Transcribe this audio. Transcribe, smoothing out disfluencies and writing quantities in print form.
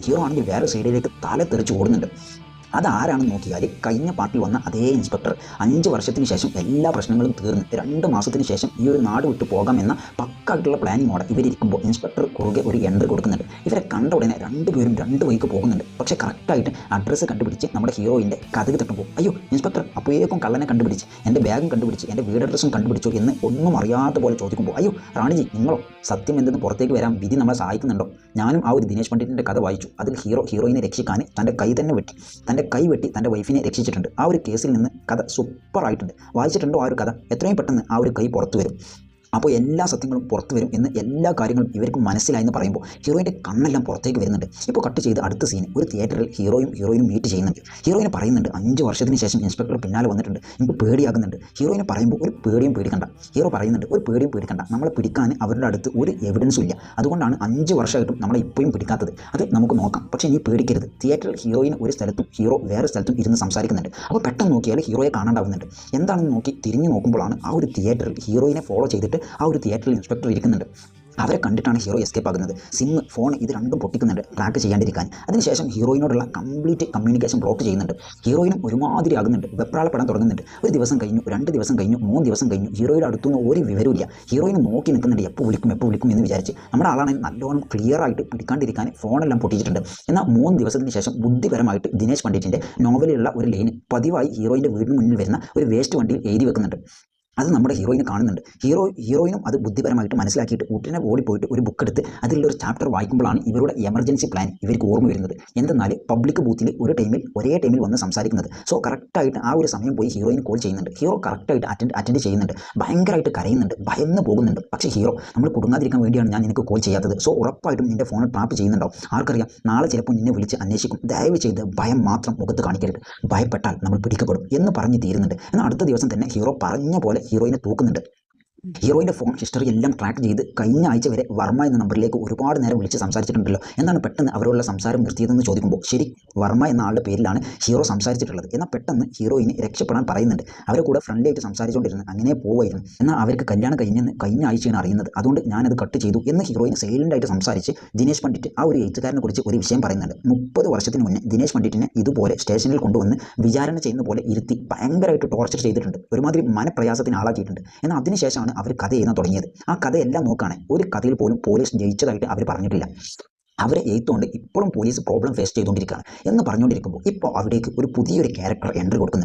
Hero ആണെങ്കിൽ വേറെ സൈഡിലേക്ക് തല തെറിച്ച് ഓടുന്നുണ്ട്. അതാരാണെന്ന് നോക്കിയാൽ കഴിഞ്ഞ പാർട്ടിൽ വന്ന അതേ ഇൻസ്പെക്ടർ 5 വർഷത്തിന് ശേഷം എല്ലാ പ്രശ്നങ്ങളും തീർന്ന് 2 മാസത്തിന് ശേഷം ഈ ഒരു നാട് വിട്ടു പോകാം എന്ന പക്കായിട്ടുള്ള പ്ലാനിങ്ങോടെ ഇവരിയ്ക്കുമ്പോൾ ഇൻസ്പെക്ടർ കുറുകെ ഒരു എൻട്രി കൊടുക്കുന്നുണ്ട്. ഇവരെ കണ്ട ഉടനെ രണ്ടുപേരും 2 വഴിക്ക് പോകുന്നുണ്ട്. പക്ഷേ കറക്റ്റായിട്ട് അഡ്രസ്സ് കണ്ടുപിടിച്ച് നമ്മുടെ ഹീറോയിൻ്റെ കഥക് തട്ടുമ്പോൾ അയ്യോ ഇൻസ്പെക്ടർ അപ്പോഴേക്കും കള്ളനെ കണ്ടുപിടിച്ച് എൻ്റെ ബാഗും കണ്ടുപിടിച്ച് എൻ്റെ വീട് അഡ്രസ്സും കണ്ടുപിടിച്ചോ എന്ന് ഒന്നും അറിയാത്ത പോലെ ചോദിക്കുമ്പോൾ അയ്യോ റാണിജി നിങ്ങളോ സത്യം എന്തെന്ന് പുറത്തേക്ക് വരാൻ വിധി നമ്മളെ സഹായിക്കുന്നുണ്ടോ? ഞാനും ആ ഒരു ദിനേശ് പണ്ഡിറ്റിൻ്റെ കഥ വായിച്ചു. അതിൽ ഹീറോയിനെ രക്ഷിക്കാൻ തൻ്റെ കൈ തന്നെ വെട്ടി തൻ്റെ വൈഫിനെ രക്ഷിച്ചിട്ടുണ്ട്. ആ ഒരു കേസിൽ നിന്ന് കഥ സൂപ്പറായിട്ടുണ്ട്. വായിച്ചിട്ടുണ്ടോ ആ ഒരു കഥ? എത്രയും പെട്ടെന്ന് ആ ഒരു കൈ പുറത്തു വരും. അപ്പോൾ എല്ലാ സത്യങ്ങളും പുറത്തു വരും എന്ന് എല്ലാ കാര്യങ്ങളും ഇവർക്ക് മനസ്സിലായെന്ന് പറയുമ്പോൾ ഹീറോയിൻ്റെ കണ്ണെല്ലാം പുറത്തേക്ക് വരുന്നുണ്ട്. ഇപ്പോൾ കട്ട് ചെയ്ത് അടുത്ത സീൻ ഒരു തിയേറ്ററിൽ ഹീറോയിനും മീറ്റ് ചെയ്യുന്നുണ്ട്. ഹീറോയിനെ പറയുന്നുണ്ട് 5 വർഷത്തിന് ശേഷം ഇൻസ്പെക്ടർ പിന്നാലെ വന്നിട്ടുണ്ട്, എനിക്ക് പേടിയാകുന്നുണ്ട്. ഹീറോയിനെ പറയുമ്പോൾ ഒരു പേടിയും പേടിക്കണ്ട. ഹീറോ പറയുന്നുണ്ട് ഒരു പേടിയും പേടിക്കണ്ട, നമ്മളെ പിടിക്കാൻ അവരുടെ അടുത്ത് ഒരു എവിഡൻസും ഇല്ല, അതുകൊണ്ടാണ് 5 വർഷമായിട്ടും നമ്മളെ ഇപ്പോഴും പിടിക്കാത്തത്. അത് നമുക്ക് നോക്കാം, പക്ഷേ നീ പേടിക്കരുത്. തിയേറ്ററിൽ ഹീറോയിന് ഒരു സ്ഥലത്തും ഹീറോ വേറെ സ്ഥലത്തും ഇരുന്ന് സംസാരിക്കുന്നുണ്ട്. അപ്പോൾ പെട്ടെന്ന് നോക്കിയാൽ ഹീറോയെ കാണാണ്ടാവുന്നുണ്ട്. എന്താണെന്ന് നോക്കി തിരിഞ്ഞു നോക്കുമ്പോഴാണ് ആ ഒരു തിയേറ്ററിൽ ഹീറോയിനെ ഫോളോ ചെയ്തിട്ട് ആ ഒരു തിയേറ്ററിൽ ഇൻസ്പെക്ടർ ഇരിക്കുന്നുണ്ട്. അവരെ കണ്ടിട്ടാണ് ഹീറോ എസ്കേപ്പ് ആകുന്നത്. സിം, ഫോൺ ഇത് രണ്ടും പൊട്ടിക്കുന്നുണ്ട് ട്രാക്ക് ചെയ്യാണ്ടിരിക്കാൻ. അതിനുശേഷം ഹീറോയിനോടുള്ള കംപ്ലീറ്റ് കമ്മ്യൂണിക്കേഷൻ ബ്ലോക്ക് ചെയ്യുന്നുണ്ട്. ഹീറോയിനും ഒരുമാതിരി ആകുന്നുണ്ട്, വെപ്രാളപ്പെടാൻ തുടങ്ങുന്നുണ്ട്. 1 ദിവസം കഴിഞ്ഞു, 2 ദിവസം കഴിഞ്ഞു, 3 ദിവസം കഴിഞ്ഞു, ഹീറോയുടെ അടുത്തൊന്നും ഒരു വിവരമില്ല. ഹീറോയിന് നോക്കി നിൽക്കുന്നുണ്ട്, എപ്പോൾ വിളിക്കും എന്ന് വിചാരിച്ച്. നമ്മുടെ ആളാണെങ്കിൽ നല്ലോണം ക്ലിയർ ആയിട്ട് പിടിക്കാണ്ടിരിക്കാൻ ഫോണെല്ലാം പൊട്ടിച്ചിട്ടുണ്ട്. എന്നാൽ 3 ദിവസത്തിന് ശേഷം ബുദ്ധിപരമായിട്ട് ദിനേശ് പണ്ഡിറ്റിൻ്റെ നോവലിലുള്ള ഒരു ലൈന് പതിവായി ഹീറോയിൻ്റെ വീടിന് മുന്നിൽ വരുന്ന ഒരു വേസ്റ്റ് വണ്ടിയിൽ എഴുതി വെക്കുന്നുണ്ട്. അത് നമ്മുടെ ഹീറോയിനെ കാണുന്നുണ്ട്. ഹീറോയിനും അത് ബുദ്ധിപരമായിട്ട് മനസ്സിലാക്കിയിട്ട് ഉടനെ ഓടിപ്പോയിട്ട് ഒരു ബുക്ക് എടുത്ത് അതിലൊരു ചാപ്റ്റർ വായിക്കുമ്പോഴാണ് ഇവരുടെ എമർജൻസി പ്ലാൻ ഇവർക്ക് ഓർമ്മ വരുന്നത്. എന്തെന്നാൽ പബ്ലിക് ബൂത്തിൽ ഒരേ ടൈമിൽ വന്ന് സംസാരിക്കുന്നത്. സോ കറക്റ്റായിട്ട് ആ ഒരു സമയം പോയി ഹീറോയിന് കോൾ ചെയ്യുന്നുണ്ട്. ഹീറോ കറക്റ്റായിട്ട് അറ്റൻഡ് ചെയ്യുന്നുണ്ട്. ഭയങ്കരമായിട്ട് കരയുന്നുണ്ട്, ഭയന്ന് പോകുന്നുണ്ട്. പക്ഷേ ഹീറോ നമ്മൾ കുടുങ്ങാതിരിക്കാൻ വേണ്ടിയാണ് ഞാൻ നിനക്ക് കോൾ ചെയ്യാത്തത്, സോ ഉറപ്പായിട്ടും നിൻ്റെ ഫോൺ ട്രാപ്പ് ചെയ്യുന്നുണ്ടാവും. ആർക്കറിയാം, നാളെ ചിലപ്പോൾ നിന്നെ വിളിച്ച് അന്വേഷിക്കും. ദയവ് ചെയ്ത് ഭയം മാത്രം മുഖത്ത് കാണിക്കരുത്, ഭയപ്പെട്ടാൽ നമ്മൾ പിടിക്കപ്പെടും എന്ന് പറഞ്ഞ് തീരുന്നുണ്ട്. എന്നാൽ അടുത്ത ദിവസം തന്നെ ഹീറോ പറഞ്ഞ പോലെ ഹീറോയിനെ തൂക്കുന്നുണ്ട്. ഹീറോയിൻ്റെ ഫോൺ ഹിസ്റ്ററി എല്ലാം ട്രാക്ക് ചെയ്ത് കഴിഞ്ഞ ആഴ്ച വരെ വർമ്മ എന്ന നമ്പറിലേക്ക് ഒരുപാട് നേരം വിളിച്ച് സംസാരിച്ചിട്ടുണ്ടല്ലോ, എന്താണ് പെട്ടെന്ന് അവരോടുള്ള സംസാരം നിർത്തിയതെന്ന് ചോദിക്കുമ്പോൾ ശരി വർമ്മ എന്ന ആളുടെ പേരിലാണ് ഹീറോ സംസാരിച്ചിട്ടുള്ളത്. എന്നാൽ പെട്ടെന്ന് ഹീറോയിന് രക്ഷപ്പെടാൻ പറയുന്നുണ്ട്. അവരെ കൂടെ ഫ്രണ്ട്ലി ആയിട്ട് സംസാരിച്ചുകൊണ്ടിരുന്നു, അങ്ങനെ പോവുമായിരുന്നു. എന്നാൽ അവർക്ക് കല്യാണം കഴിഞ്ഞ ആഴ്ചയാണ് അറിയുന്നത്, അതുകൊണ്ട് ഞാനത് കട്ട് ചെയ്തു എന്ന് ഹീറോയിന് സൈലൻ്റായിട്ട് സംസാരിച്ച് ദിനേശ് പണ്ഡിറ്റ് ആ ഒരു എഴുത്തുകാരനെ കുറിച്ച് ഒരു വിഷയം പറയുന്നുണ്ട്. 30 വർഷത്തിന് മുന്നേ ദിനേശ് പണ്ഡിറ്റിനെ ഇതുപോലെ സ്റ്റേഷനിൽ കൊണ്ടുവന്ന് വിചാരണ ചെയ്യുന്ന പോലെ ഇരുത്തി ഭയങ്കരമായിട്ട് ടോർച്ചർ ചെയ്തിട്ടുണ്ട്, ഒരുമാതിരി മനപ്രയാസത്തിന് ആളാക്കിയിട്ടുണ്ട്. എന്നാൽ അതിനുശേഷമാണ് അവർ കഥ എഴുതാൻ തുടങ്ങിയത്. ആ കഥയെല്ലാം നോക്കുകയാണെങ്കിൽ ഒരു കഥയിൽ പോലും പോലീസ് ജയിച്ചതായിട്ട് അവർ പറഞ്ഞിട്ടില്ല. അവരെ എഴുത്തുകൊണ്ട് ഇപ്പോഴും പോലീസ് പ്രോബ്ലം ഫേസ് ചെയ്തുകൊണ്ടിരിക്കുകയാണ് എന്ന് പറഞ്ഞുകൊണ്ടിരിക്കുമ്പോൾ ഇപ്പോൾ അവിടേക്ക് ഒരു പുതിയൊരു ക്യാരക്ടർ എൻട്രി കൊടുക്കുന്നുണ്ട്.